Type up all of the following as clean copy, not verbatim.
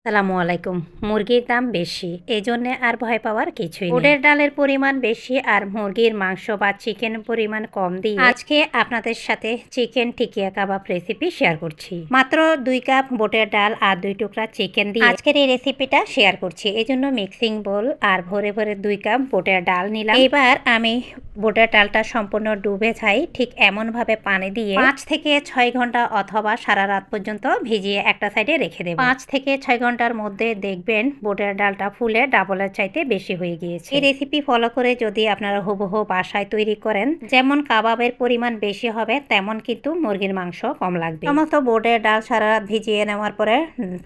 সালামু আলাইকুম। মুরগির দাম বেশি, এজন্যে আর ভয় পাওয়ার কিছুই নেই। বুটের ডালের পরিমাণ বেশি আর মুরগির মাংস বা চিকেনের পরিমাণ কম দিয়ে আজকে আপনাদের সাথে চিকেন টিকিয়া কাবাব রেসিপি শেয়ার করছি। মাত্র 2 কাপ বুটের ডাল আর 2 টুকরা চিকেন দিয়ে আজকের এই রেসিপিটা শেয়ার করছি। এজন্য মিক্সিং বোল আর ভরে ভরে 2 কাপ বুটের ডাল নিলাম। এবার আমি বুটের ডালটা সম্পূর্ণ ডুবে যাই ঠিক এমনভাবে পানি দিয়ে 5 থেকে 6 ঘন্টা অথবা সারা রাত পর্যন্ত ভিজিয়ে একটা সাইডে রেখে দেব। 5 থেকে 6 ঘন্টার মধ্যে দেখবেন বুটের ডালটা ফুলে ডাবলের চাইতে বেশি হয়ে গিয়েছে। এই রেসিপি ফলো করে যদি আপনারা হুবহু বাসায় তৈরি করেন, যেমন কাবাবের পরিমাণ বেশি হবে তেমন কিন্তু মুরগির মাংস কম লাগবে। সমস্ত বুটের ডাল সারা রাত ভিজিয়ে নেওয়ার পরে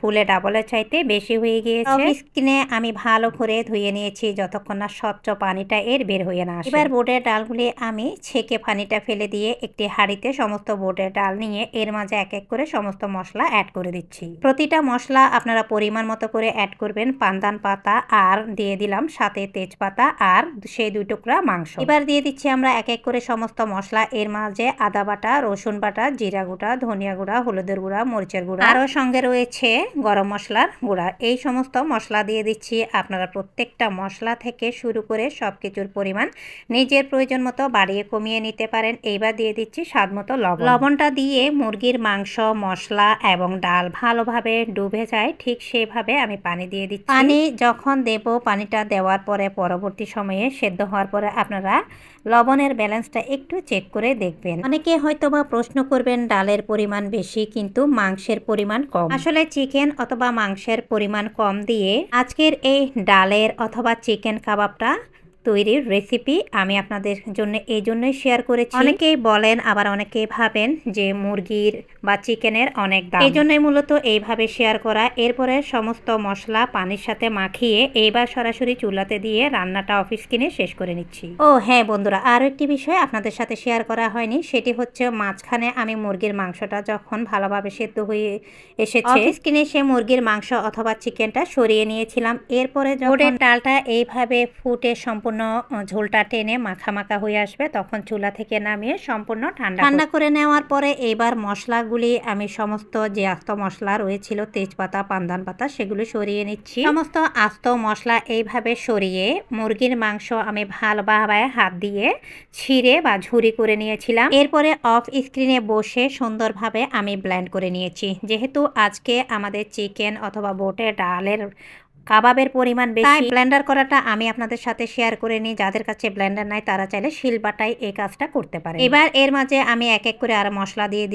ফুলে ডাবলের চাইতে বেশি হয়ে গিয়েছে। স্কিনে আমি ভালো করে ধুয়ে নিয়েছি যতক্ষণ না স্বচ্ছ পানিটা এর বের হয়ে না আসে। এবার বুটের ডালগুলি আমি ছেঁকে পানিটা ফেলে দিয়ে একটি হাঁড়িতে সমস্ত বুটের ডাল নিয়ে এর মাঝে এক এক করে সমস্ত মশলা অ্যাড করে দিচ্ছি। প্রতিটা মশলা আপনারা পরিমাণ মতো করে অ্যাড করবেন। পান্দান পাতা আর দিয়ে দিলাম সাথে তেজপাতা আর সেই 2 টুকরা মাংস। এবার দিয়ে দিচ্ছি আমরা এক এক করে সমস্ত মশলা। এর মাঝে আদা বাটা, রসুন বাটা, জিরা গুঁড়া, ধনিয়া গুঁড়া, হলুদের গুঁড়া, মরিচের গুঁড়া, আরও সঙ্গে রয়েছে গরম মশলার গুঁড়া। এই সমস্ত মশলা দিয়ে দিচ্ছি। আপনারা প্রত্যেকটা মশলা থেকে শুরু করে সবকিছুর পরিমাণ নিজের প্রয়োজন মতো বাড়িয়ে কমিয়ে নিতে পারেন। এইবার দিয়ে দিচ্ছি স্বাদ মতো লবণ। লবণটা দিয়ে মুরগির মাংস, মশলা এবং ডাল ভালোভাবে ডুবে যায় ঠিক সেভাবে আমি পানি দিয়ে দিচ্ছি। পানি যখন দেব, পানিটা দেওয়ার পরে পরবর্তী সময়ে সেদ্ধ হওয়ার পরে আপনারা লবণের ব্যালেন্সটা একটু চেক করে দেখবেন। অনেকে হয়তোবা প্রশ্ন করবেন ডালের পরিমাণ বেশি কিন্তু মাংসের পরিমাণ কম। আসলে চিকেন অথবা মাংসের পরিমাণ কম দিয়ে আজকের এই ডালের অথবা চিকেন কাবাবটা তৈরির রেসিপি আমি আপনাদের জন্য এই জন্যই শেয়ার করেছি। অনেকেই বলেন আবার অনেকেই ভাবেন যে মুরগির বা চিকেনের অনেক দাম, এই জন্যই মূলত এইভাবে শেয়ার করা। এরপরে সমস্ত মশলা পানির সাথে মাখিয়ে এইবার সরাসরি চুলাতে দিয়ে রান্নাটা অফ স্ক্রিনে শেষ করে নিচ্ছি। ও হ্যাঁ বন্ধুরা, আরও একটি বিষয় আপনাদের সাথে শেয়ার করা হয়নি, সেটি হচ্ছে মাঝখানে আমি মুরগির মাংসটা যখন ভালোভাবে সেদ্ধ হয়ে এসেছে অফ স্ক্রিনে সে মুরগির মাংস অথবা চিকেনটা সরিয়ে নিয়েছিলাম। এরপরে যখন ডালটা এইভাবে ফুটে সম্পূর্ণ ঝোলটা টেনে মাখা মাখা হয়ে আসবে তখন চুলা থেকে নামিয়ে সম্পূর্ণ ঠান্ডা করে নেওয়ার পরে এবার মশলাগুলি আমি সমস্ত যে আস্ত মশলা রয়েছিল তেজপাতা, পান্দান পাতা সেগুলো সরিয়ে নিচ্ছি। সমস্ত আস্ত মশলা এইভাবে সরিয়ে মুরগির মাংস আমি ভালোভাবে হাত দিয়ে ছিঁড়ে বা ঝুরি করে নিয়েছিলাম। এরপরে অফ স্ক্রিনে বসে সুন্দরভাবে আমি ব্লেন্ড করে নিয়েছি। যেহেতু আজকে আমাদের চিকেন অথবা বুটের ডালের কাবাবের পরিমাণ বেশি, তাই ব্লেন্ডার করাটা আমি আপনাদের সাথে শেয়ার করে নিই। যাদের কাছে ব্লেন্ডার নাই তারা চাইলে শিলবাটায় এই কাজটা করতে পারে। এবার এর মাঝে আমি এক এক করে আরো মশলা দিয়ে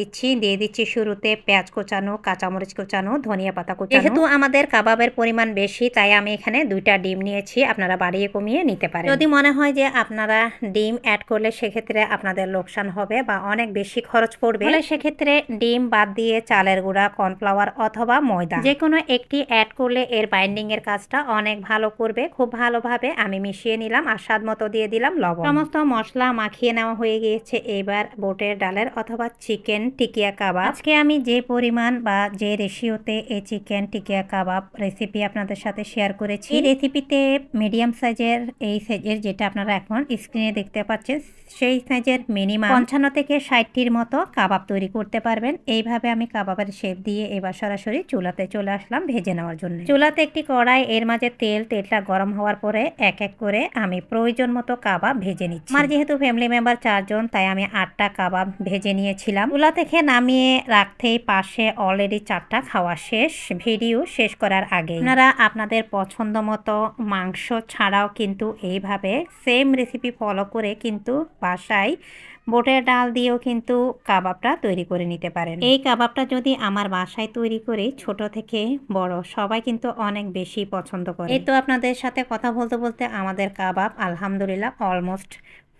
দিচ্ছি শুরুতে পেঁয়াজ কোচানো, কাঁচামরিচ কোচানো, ধনিয়া পাতা কোচানো। যেহেতু আমাদের কাবাবের পরিমাণ বেশি তাই আমি এখানে 2টা ডিম নিয়েছি। আপনারা বাড়িয়ে কমিয়ে নিতে পারেন। যদি মনে হয় যে আপনারা ডিম অ্যাড করলে সেক্ষেত্রে আপনাদের লোকসান হবে বা অনেক বেশি খরচ পড়বে, তাহলে সেক্ষেত্রে ডিম বাদ দিয়ে চালের গুঁড়া, কর্নফ্লাওয়ার অথবা ময়দা যে কোনো একটি অ্যাড করলে এর বাইন্ডিং এর কাজটা অনেক ভালো করবে। খুব ভালোভাবে আমি মিশিয়ে নিলাম আর স্বাদ মতো দিয়ে দিলাম লবণ। সমস্ত মশলা মাখিয়ে নেওয়া হয়ে গিয়েছে। এবার বুটের ডালের অথবা চিকেন টিকিয়া কাবাব, আজকে আমি যে পরিমাণ বা যে রেশিওতে এই চিকেন টিকিয়া কাবাব রেসিপি আপনাদের সাথে শেয়ার করেছি, এই রেসিপিতে মিডিয়াম সাইজের এই সাইজের যেটা আপনারা এখন স্ক্রিনে দেখতে পাচ্ছেন সেই সাইজের মিনিমাম 55 থেকে 60টির মতো কাবাব তৈরি করতে পারবেন। এইভাবে আমি কাবাবের শেপ দিয়ে এবার সরাসরি চুলাতে চলে আসলাম ভেজে নেওয়ার জন্য। চুলাতে একটি কড়াই, এর মাঝে তেলটা গরম হওয়ার পরে এক এক করে আমি প্রয়োজন মতো কাবাব ভেজে নিচ্ছি। আমার যেহেতু ফ্যামিলি মেম্বার 4 জন তাই আমি 8টা কাবাব ভেজে নিয়েছিলাম। চুলা থেকে নামিয়ে রাখতেই পাশে অলরেডি 4টা খাওয়া শেষ। ভিডিও শেষ করার আগে আপনারা আপনাদের পছন্দ মতো মাংস ছাড়াও কিন্তু এইভাবে সেম রেসিপি ফলো করে কিন্তু বাসায় বুটের ডাল দিয়েও কিন্তু কাবাবটা তৈরি করে নিতে পারেন। এই কাবাবটা যদি আমার বাসায় তৈরি করে ছোট থেকে বড় সবাই কিন্তু অনেক বেশি পছন্দ করে। এই তো আপনাদের সাথে কথা বলতে বলতে আমাদের কাবাব আলহামদুলিল্লাহ অলমোস্ট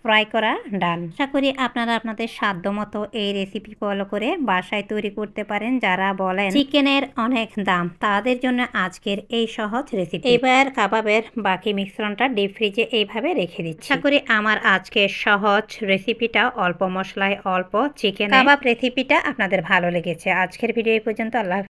ফ্রাই করা ডান। আশা করি আপনারা আপনাদের সাধ্য মতো এই রেসিপি ফলো করে বাসায় তৈরি করতে পারেন। যারা বলেন চিকেনের অনেক দাম তাদের জন্য আজকের এই সহজ রেসিপি। এবার কাবাবের বাকি মিশ্রণটা ডিপ ফ্রিজে এইভাবে রেখে দিচ্ছি। আশা করি আমার আজকের সহজ রেসিপিটা অল্প মশলায় অল্প চিকেন কাবাব রেসিপিটা আপনাদের ভালো লেগেছে। আজকের ভিডিও এই পর্যন্ত। আল্লাহ।